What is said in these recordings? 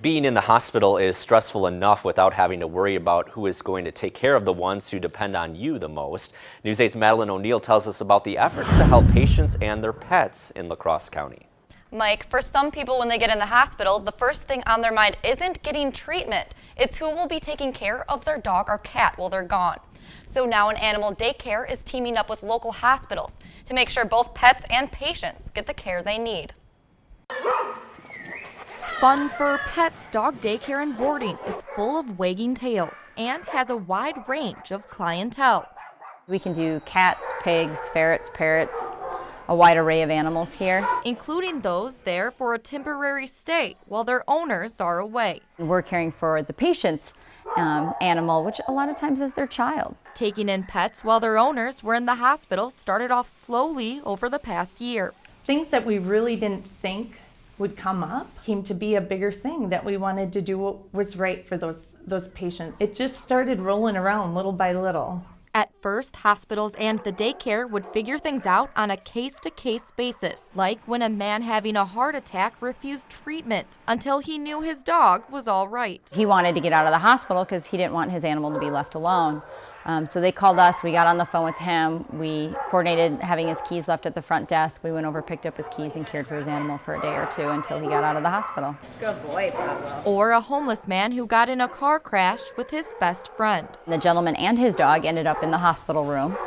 Being in the hospital is stressful enough without having to worry about who is going to take care of the ones who depend on you the most. News 8's Madeline O'Neill tells us about the efforts to help patients and their pets in La Crosse County. Mike, for some people when they get in the hospital, the first thing on their mind isn't getting treatment. It's who will be taking care of their dog or cat while they're gone. So now an animal daycare is teaming up with local hospitals to make sure both pets and patients get the care they need. Fun for Pets Dog Daycare and Boarding is full of wagging tails and has a wide range of clientele. We can do cats, pigs, ferrets, parrots, a wide array of animals here, including those there for a temporary stay while their owners are away. We're caring for the patient's animal, which a lot of times is their child. Taking in pets while their owners were in the hospital started off slowly over the past year. Things that we really didn't think would come up came to be a bigger thing, that we wanted to do what was right for those patients. It just started rolling around little by little. At first, hospitals and the daycare would figure things out on a case-to-case basis, like when a man having a heart attack refused treatment until he knew his dog was all right. He wanted to get out of the hospital because he didn't want his animal to be left alone. So they called us, we got on the phone with him, we coordinated having his keys left at the front desk. We went over, picked up his keys, and cared for his animal for a day or two until he got out of the hospital. Good boy, Pablo. Or a homeless man who got in a car crash with his best friend. The gentleman and his dog ended up in the hospital room.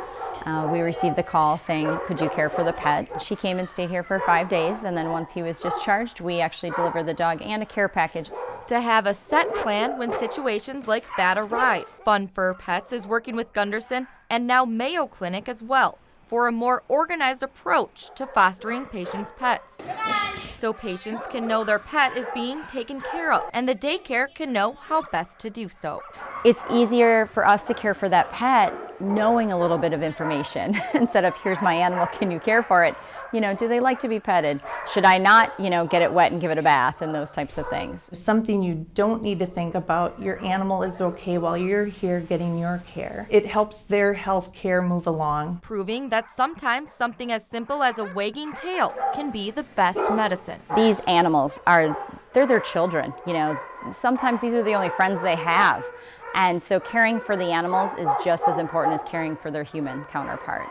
We received the call saying, could you care for the pet? She came and stayed here for 5 days, and then once he was discharged, we actually delivered the dog and a care package. To have a set plan when situations like that arise. Fun for Pets is working with Gunderson and now Mayo Clinic as well for a more organized approach to fostering patients' pets. So patients can know their pet is being taken care of, and the daycare can know how best to do so. It's easier for us to care for that pet knowing a little bit of information instead of, here's my animal, can you care for it? You know, do they like to be petted? Should I not, get it wet and give it a bath and those types of things? Something you don't need to think about, your animal is okay while you're here getting your care. It helps their health care move along. Proving that sometimes something as simple as a wagging tail can be the best medicine. These animals they're their children. Sometimes these are the only friends they have. And so caring for the animals is just as important as caring for their human counterpart.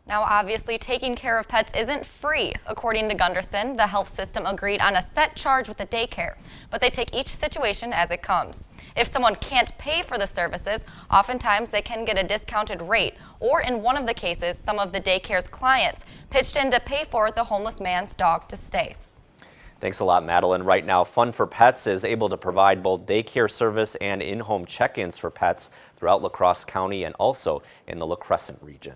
Now, obviously, taking care of pets isn't free. According to Gunderson, the health system agreed on a set charge with the daycare, but they take each situation as it comes. If someone can't pay for the services, oftentimes they can get a discounted rate, or in one of the cases, some of the daycare's clients pitched in to pay for the homeless man's dog to stay. Thanks a lot, Madeline. Right now, Fun for Pets is able to provide both daycare service and in-home check-ins for pets throughout La Crosse County and also in the La Crescent region.